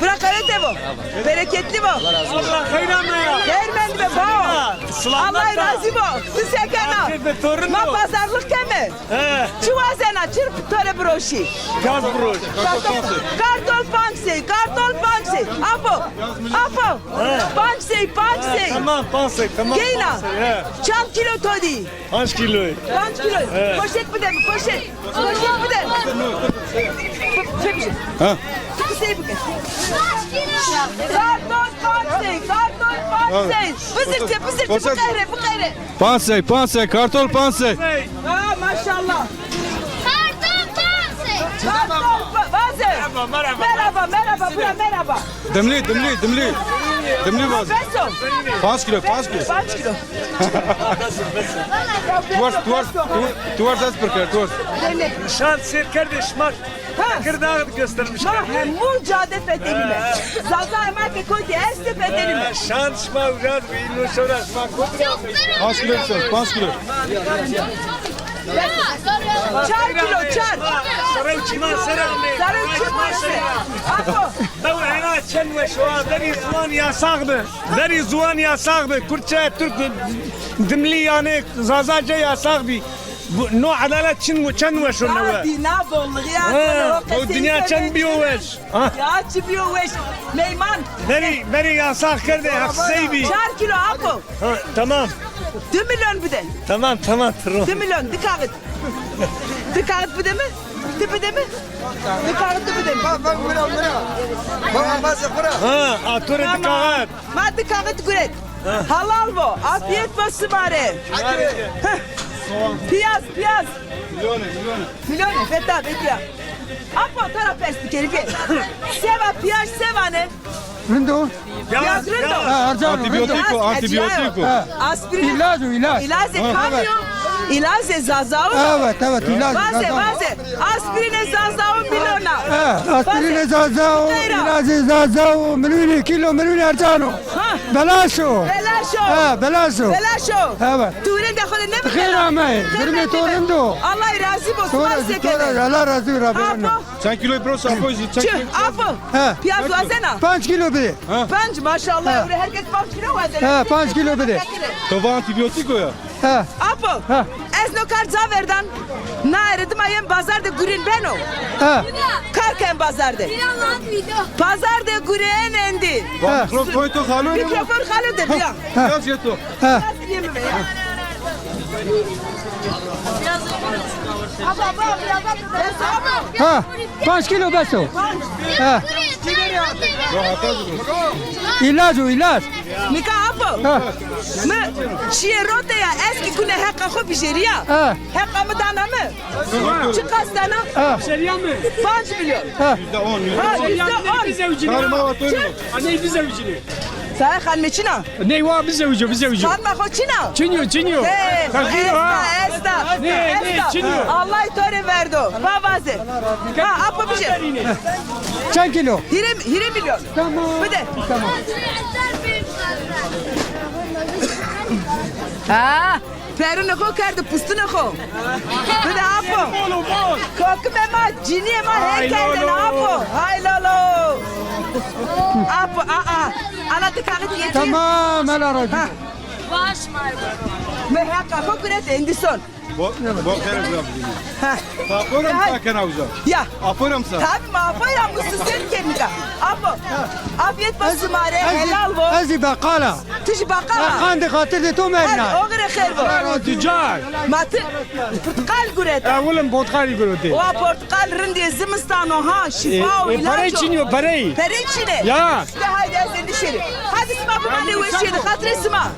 Bırak kalite bu. Bereketli bu. Allah hayran ya. Değermendi be bu. Allah razı bu. Siz sekana. Ma pazarlık kemi. Çuvazena çırp töre broşi. Gaz broş. Kartol panksi. Kartol panksi. Apo. Panksi. Tamam pansi. Tamam. Geyna. Çam kilo todi. Kaç kilo? 5 kilo. Poşet mi de mi? Poşet mi de? Ha. Şey bu kez. Karton pansi. Pısırtı bu kere. Pansey, kartol pansey. Ha maşallah. Merhaba. Demli bazı. Peso. 5 kilo. 5 kilo. Tuvar ses perker, tuvar. Şan ser kardeş mak. Kırdağ göstermişler. Mahmur Cade Fethelime. Zaza emak koydu este Fethelime. Şan şma ucad ve ilo şora şma. 5 kilo sen, 5 kilo. Çar kilo. Sarı uçma sarı. Sarı uçma. Apo. Dav ana çen ve şoa deri zuan yasak mı? Deri zuan yasak mı? Kürtçe Türk dimli yani zazaca yasak bir. Bu no adalet çin ve çen ve şunu ve. Dina bolluğu ya. O dünya çen biyoveş. Ya çibiyoveş. Meyman. Beri yasak kırdı haksız bir. Çar kilo Apo. Tamam. 2 milyon bir de. Tamam. 2 milyon dikkat. Dikkat bir de mi? Tipi de mi? Dikkat bir de mi? Ha, atore dikkat. Ma dikkat güret. Halal bu. Afiyet olsun bari. Piyaz. Milyon feta bekliyor. Apo taraf persi kerife. Seva piyaz seva ne? Rindo. Piyaz rindo. Antibiotiko. Aspirin. İlaç. İlaç kamyo. İlaç zazao. Evet, ilaç. Vaze. Aspirine zazao milyona. Aspirine zazao, ilacı zazao, milyoni kilo, milyoni arcano. Belaşo. Belaşo. Evet. Tuğrun dakole ne mi? Khayr amay. Girme torundu. Allah razı olsun. Allah razı olsun. Apo. Sen kiloyu prosa, Apo Apo. Piyaz vazena. 5 kilo bir. 5 maşallah. Herkes 5 kilo vazena. 5 kilo bir. Tova antibiotiko ya. Apo. Esno kart zaverdan. Na eridim ayem pazarda gurin beno. Karken pazarda. Pazarda gurin endi. Mikrofon to halu ne? Mikrofon halu de biya. Yaz yeto. Ha, 5 kilo beso. İlaç. Mika Apo. Mı şiirote ya eski kune heka ho bijeriya. Heka mı dana mı? Çıkas dana. Şeriyan mı? 5 milyon. Şeriyan bize ucunu. Anne bize ucunu. Sen kalme çina. Ne var bize ucu. Kalma ho çina. Çinyo. Esta. Ne, çinyo. Allah töre verdo. Bavaze. Ha Apo bir şey. Çen kilo. Hire milyon. Tamam. Bir de. Ha, perune ko kardı pustune ko. Bir de Apo. Koku mema cini ema her kerde Apo. Hay lolo. Apo ana dikkat et. Tamam, ala razı. Me haka ko kuret endison. Bu kere güzel. Aporam sakin avcı. Ya. Aporam sa. Tabii ma Apo ya mususen kemika. Apo. Afiyet olsun mare helal bu. Hadi bakala. Tişi bakala. Kandi khatir de tu merna. O gire khair bu. Tüccar. Matı portakal guret. Oğlum portakal gurudi. O portakal rindi zimistano ha şifa o ilaç. Parayı çiniyor parayı. Parayı çine. Ya. Haydi sen dışarı. Hadi sıma bu bana bu işi. Hatırı sıma.